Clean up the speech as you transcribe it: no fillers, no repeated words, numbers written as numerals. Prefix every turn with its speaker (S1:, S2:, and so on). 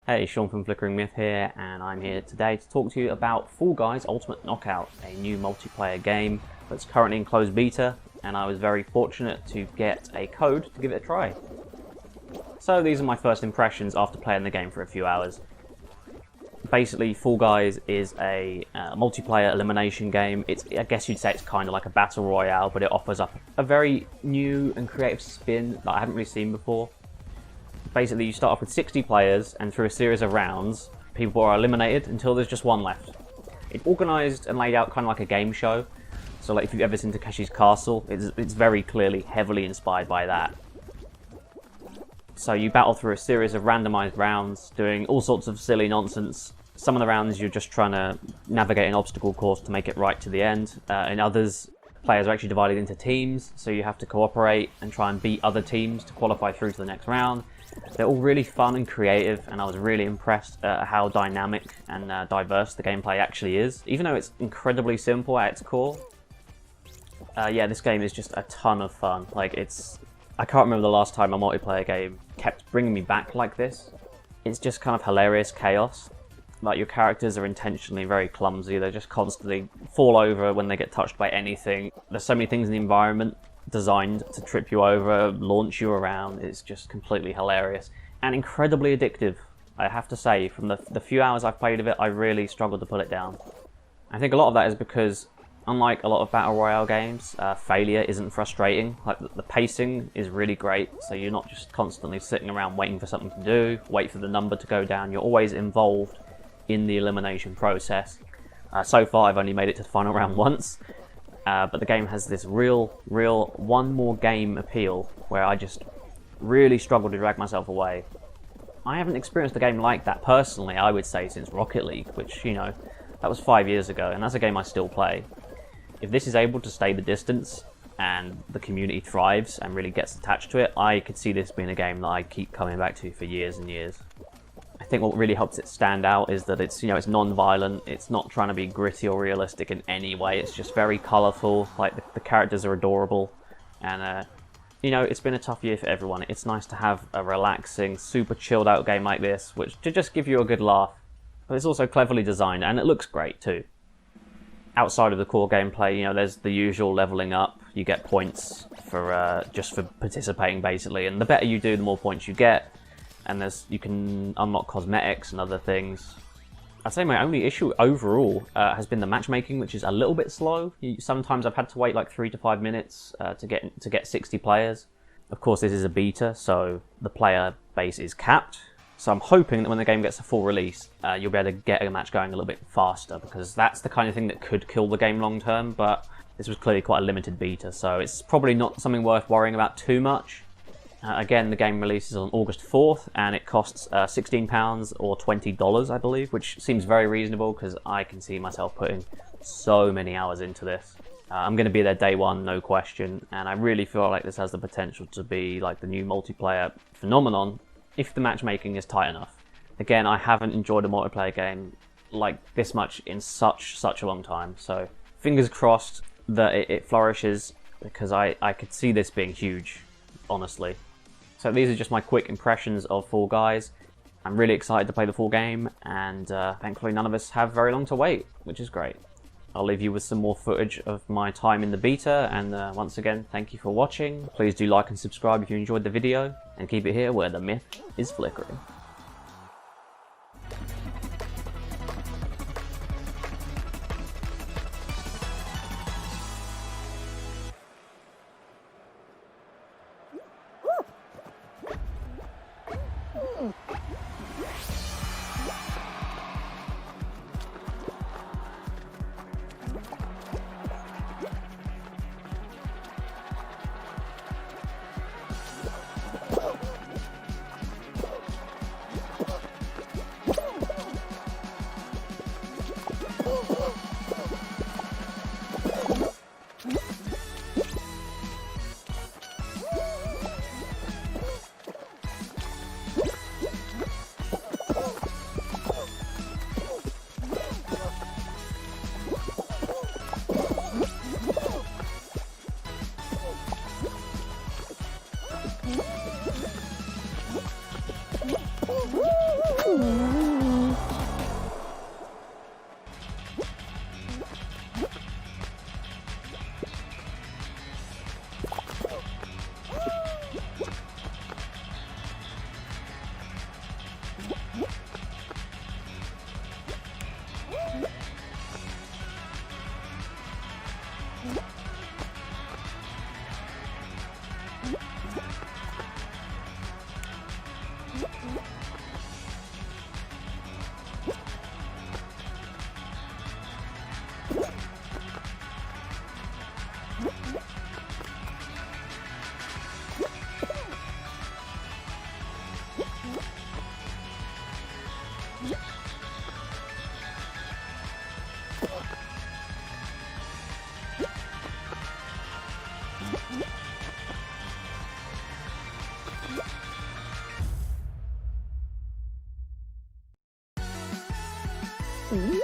S1: Hey, Sean from Flickering Myth here, and I'm here today to talk to you about Fall Guys Ultimate Knockout, a new multiplayer game that's currently in closed beta, and I was very fortunate to get a code to give it a try. So these are my first impressions after playing the game for a few hours. Basically, Fall Guys is a multiplayer elimination game. I guess you'd say it's kind of like a battle royale, but it offers up a very new and creative spin that I haven't really seen before. Basically, you start off with 60 players, and through a series of rounds, people are eliminated until there's just one left. It's organised and laid out kind of like a game show. So like if you've ever seen Takeshi's Castle, it's very clearly heavily inspired by that. So you battle through a series of randomised rounds, doing all sorts of silly nonsense. Some of the rounds you're just trying to navigate an obstacle course to make it right to the end. In others, players are actually divided into teams, so you have to cooperate and try and beat other teams to qualify through to the next round. They're all really fun and creative, and I was really impressed at how dynamic and diverse the gameplay actually is, even though it's incredibly simple at its core. Yeah, this game is just a ton of fun. I can't remember the last time a multiplayer game kept bringing me back like this. It's just kind of hilarious chaos. Like, your characters are intentionally very clumsy. They just constantly fall over when they get touched by anything. There's so many things in the environment designed to trip you over, launch you around. It's just completely hilarious and incredibly addictive. I have to say, from the few hours I've played of it, I really struggled to put it down. I think a lot of that is because, unlike a lot of battle royale games, failure isn't frustrating. Like, the pacing is really great, so you're not just constantly sitting around waiting for something to do, wait for the number to go down. You're always involved in the elimination process. So far I've only made it to the final round once, but the game has this real one more game appeal where I just really struggle to drag myself away. I haven't experienced a game like that personally, I would say, since Rocket League, which, you know, that was 5 years ago, and that's a game I still play. If this is able to stay the distance and the community thrives and really gets attached to it, I could see this being a game that I keep coming back to for years and years. I think what really helps it stand out is that it's non-violent. It's not trying to be gritty or realistic in any way. It's just very colourful. Like, the characters are adorable, and it's been a tough year for everyone. It's nice to have a relaxing, super chilled out game like this, which to just give you a good laugh. But it's also cleverly designed, and it looks great too. Outside of the core gameplay, there's the usual leveling up. You get points for just for participating, basically, and the better you do, the more points you get. And you can unlock cosmetics and other things. I'd say my only issue overall has been the matchmaking, which is a little bit slow. Sometimes I've had to wait like 3 to 5 minutes to get 60 players. Of course, this is a beta, so the player base is capped. So I'm hoping that when the game gets a full release, you'll be able to get a match going a little bit faster, because that's the kind of thing that could kill the game long term, but this was clearly quite a limited beta, so it's probably not something worth worrying about too much. Again, the game releases on August 4th, and it costs £16 or $20, I believe, which seems very reasonable because I can see myself putting so many hours into this. I'm going to be there day one, no question, and I really feel like this has the potential to be like the new multiplayer phenomenon if the matchmaking is tight enough. Again, I haven't enjoyed a multiplayer game like this much in such a long time, so fingers crossed that it flourishes, because I could see this being huge, honestly. So these are just my quick impressions of Fall Guys. I'm really excited to play the full game, and thankfully none of us have very long to wait, which is great. I'll leave you with some more footage of my time in the beta, and once again, thank you for watching. Please do like and subscribe if you enjoyed the video, and keep it here where the myth is flickering.
S2: Ooh. Mm-hmm.